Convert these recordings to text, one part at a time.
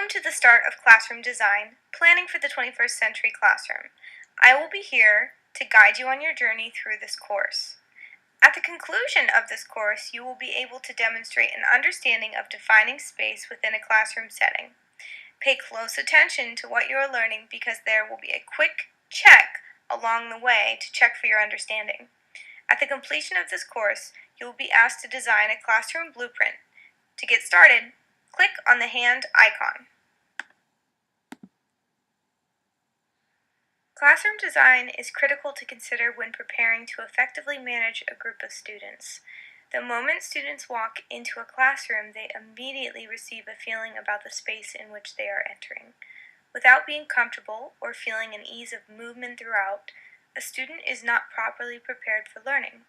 Welcome to the start of Classroom Design, Planning for the 21st Century Classroom. I will be here to guide you on your journey through this course. At the conclusion of this course, you will be able to demonstrate an understanding of defining space within a classroom setting. Pay close attention to what you are learning because there will be a quick check along the way to check for your understanding. At the completion of this course, you will be asked to design a classroom blueprint. To get started, click on the hand icon. Classroom design is critical to consider when preparing to effectively manage a group of students. The moment students walk into a classroom, they immediately receive a feeling about the space in which they are entering. Without being comfortable or feeling an ease of movement throughout, a student is not properly prepared for learning.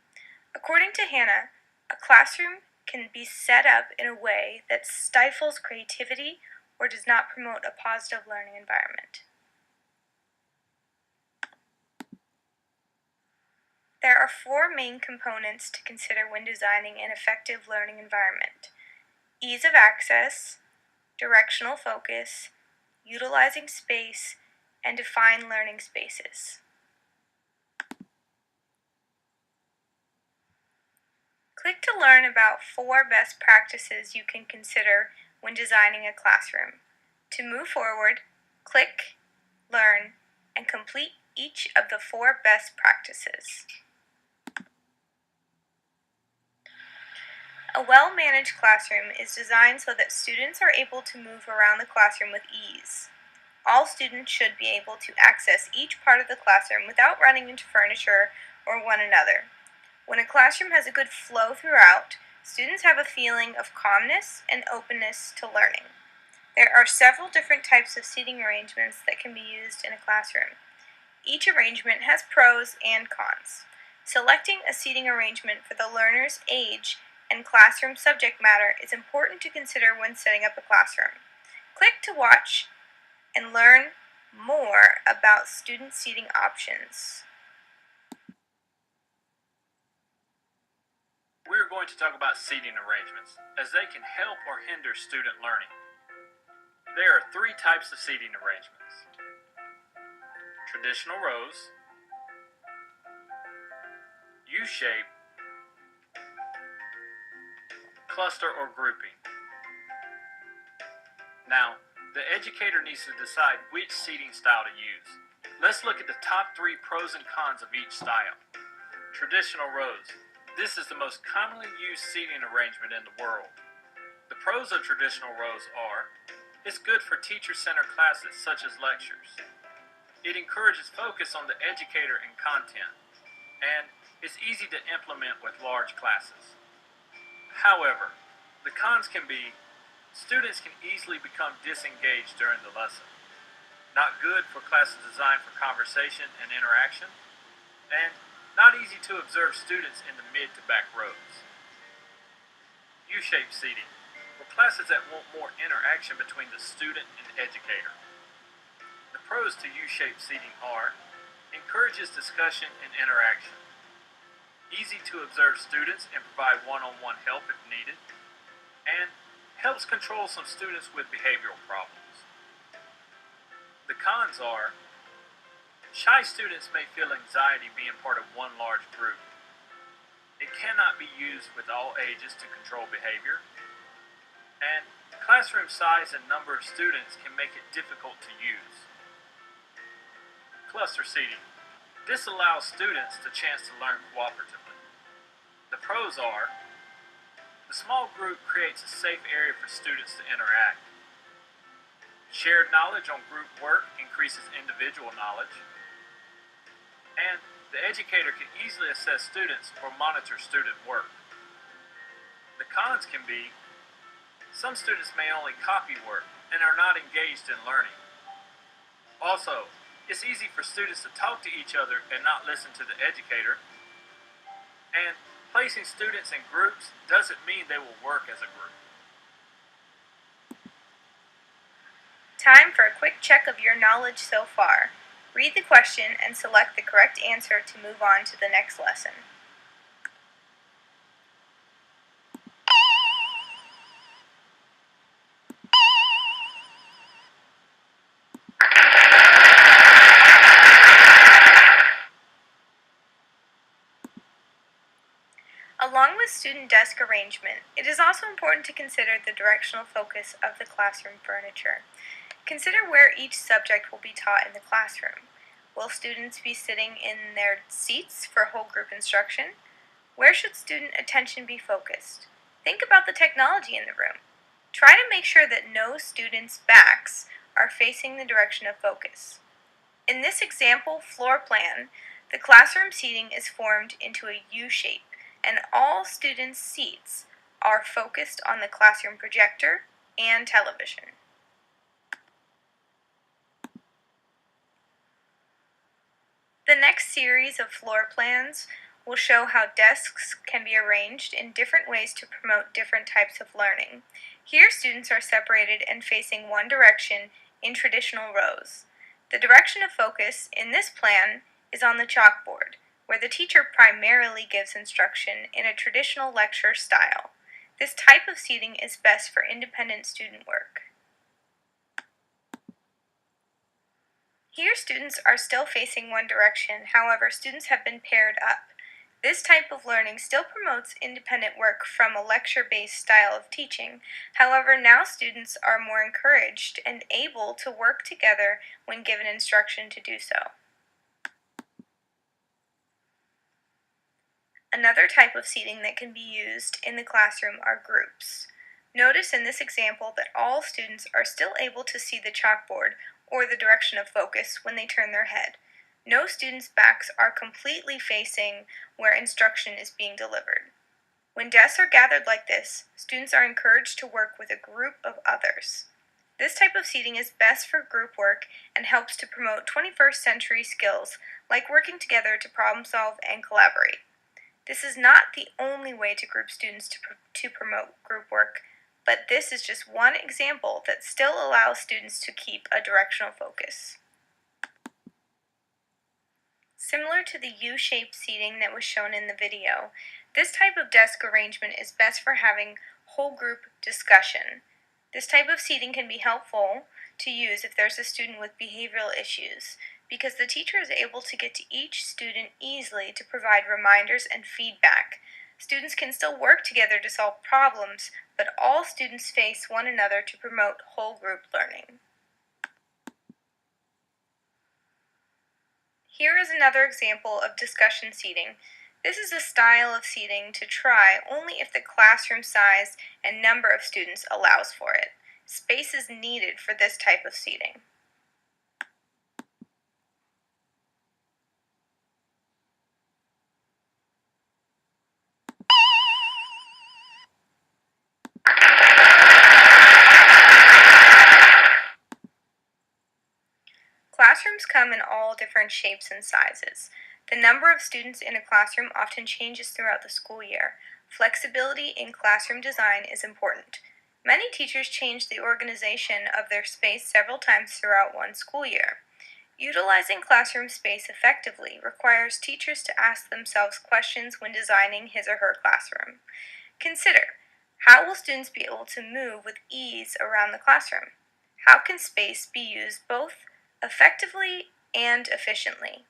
According to Hannah, a classroom can be set up in a way that stifles creativity or does not promote a positive learning environment. There are four main components to consider when designing an effective learning environment: ease of access, directional focus, utilizing space, and define learning spaces. Click to learn about 4 best practices you can consider when designing a classroom. To move forward, click, learn, and complete each of the 4 best practices. A well-managed classroom is designed so that students are able to move around the classroom with ease. All students should be able to access each part of the classroom without running into furniture or one another. When a classroom has a good flow throughout, students have a feeling of calmness and openness to learning. There are several different types of seating arrangements that can be used in a classroom. Each arrangement has pros and cons. Selecting a seating arrangement for the learner's age and classroom subject matter is important to consider when setting up a classroom. Click to watch and learn more about student seating options. We are going to talk about seating arrangements, as they can help or hinder student learning. There are 3 types of seating arrangements: traditional rows, U-shape, cluster or grouping. Now, the educator needs to decide which seating style to use. Let's look at the top 3 pros and cons of each style. Traditional rows. This is the most commonly used seating arrangement in the world. The pros of traditional rows are: it's good for teacher-centered classes such as lectures. It encourages focus on the educator and content, and it's easy to implement with large classes. However, the cons can be: students can easily become disengaged during the lesson, not good for classes designed for conversation and interaction, and not easy to observe students in the mid to back rows. U-shaped seating, for classes that want more interaction between the student and educator. The pros to U-shaped seating are: encourages discussion and interaction, easy to observe students and provide one-on-one help if needed, and helps control some students with behavioral problems. The cons are: shy students may feel anxiety being part of one large group. It cannot be used with all ages to control behavior, and classroom size and number of students can make it difficult to use. Cluster seating. This allows students the chance to learn cooperatively. The pros are: the small group creates a safe area for students to interact. Shared knowledge on group work increases individual knowledge. And the educator can easily assess students or monitor student work. The cons can be: some students may only copy work and are not engaged in learning. Also, it's easy for students to talk to each other and not listen to the educator. And placing students in groups doesn't mean they will work as a group. Time for a quick check of your knowledge so far. Read the question and select the correct answer to move on to the next lesson. the student desk arrangement, it is also important to consider the directional focus of the classroom furniture. Consider where each subject will be taught in the classroom. Will students be sitting in their seats for whole group instruction? Where should student attention be focused? Think about the technology in the room. Try to make sure that no students' backs are facing the direction of focus. In this example floor plan, the classroom seating is formed into a U shape, and all students' seats are focused on the classroom projector and television. The next series of floor plans will show how desks can be arranged in different ways to promote different types of learning. Here, students are separated and facing one direction in traditional rows. The direction of focus in this plan is on the chalkboard, where the teacher primarily gives instruction in a traditional lecture style. This type of seating is best for independent student work. Here, students are still facing one direction, however, students have been paired up. This type of learning still promotes independent work from a lecture-based style of teaching. However, now students are more encouraged and able to work together when given instruction to do so. Another type of seating that can be used in the classroom are groups. Notice in this example that all students are still able to see the chalkboard or the direction of focus when they turn their head. No students' backs are completely facing where instruction is being delivered. When desks are gathered like this, students are encouraged to work with a group of others. This type of seating is best for group work and helps to promote 21st century skills like working together to problem solve and collaborate. This is not the only way to group students to promote group work, but this is just one example that still allows students to keep a directional focus. Similar to the U-shaped seating that was shown in the video, this type of desk arrangement is best for having whole group discussion. This type of seating can be helpful to use if there's a student with behavioral issues, because the teacher is able to get to each student easily to provide reminders and feedback. Students can still work together to solve problems, but all students face one another to promote whole group learning. Here is another example of discussion seating. This is a style of seating to try only if the classroom size and number of students allows for it. Space is needed for this type of seating. Classrooms come in all different shapes and sizes. The number of students in a classroom often changes throughout the school year. Flexibility in classroom design is important. Many teachers change the organization of their space several times throughout one school year. Utilizing classroom space effectively requires teachers to ask themselves questions when designing his or her classroom. Consider, how will students be able to move with ease around the classroom? How can space be used both effectively and efficiently?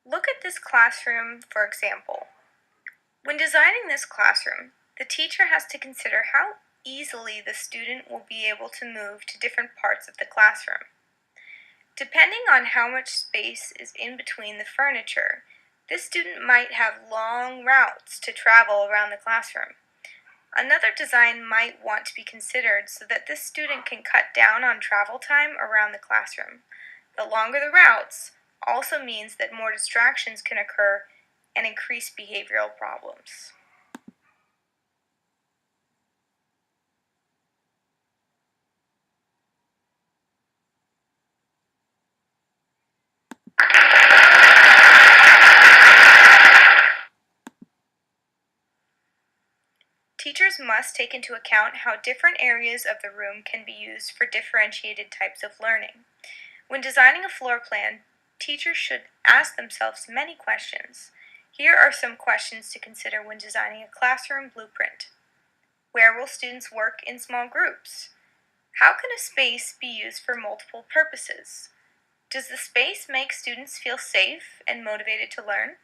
Look at this classroom, for example. When designing this classroom, the teacher has to consider how easily the student will be able to move to different parts of the classroom. Depending on how much space is in between the furniture, this student might have long routes to travel around the classroom. Another design might want to be considered so that this student can cut down on travel time around the classroom. The longer the routes also means that more distractions can occur and increase behavioral problems. Teachers must take into account how different areas of the room can be used for differentiated types of learning. When designing a floor plan, teachers should ask themselves many questions. Here are some questions to consider when designing a classroom blueprint. Where will students work in small groups? How can a space be used for multiple purposes? Does the space make students feel safe and motivated to learn?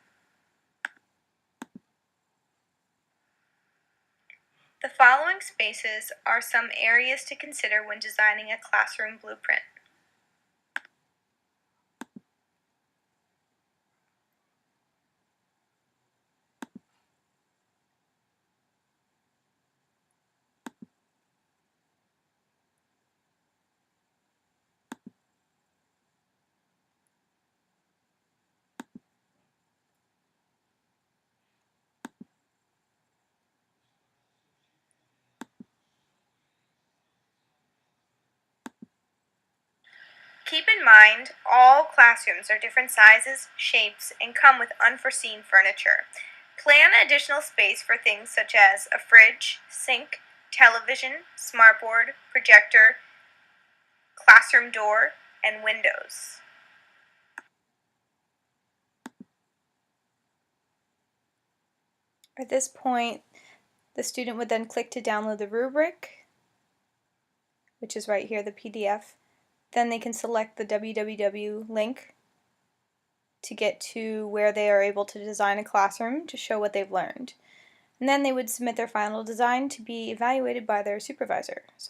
The following spaces are some areas to consider when designing a classroom blueprint. Keep in mind, all classrooms are different sizes, shapes, and come with unforeseen furniture. Plan additional space for things such as a fridge, sink, television, smartboard, projector, classroom door, and windows. At this point, the student would then click to download the rubric, which is right here, the PDF. Then they can select the www link to get to where they are able to design a classroom to show what they've learned. And then they would submit their final design to be evaluated by their supervisor. So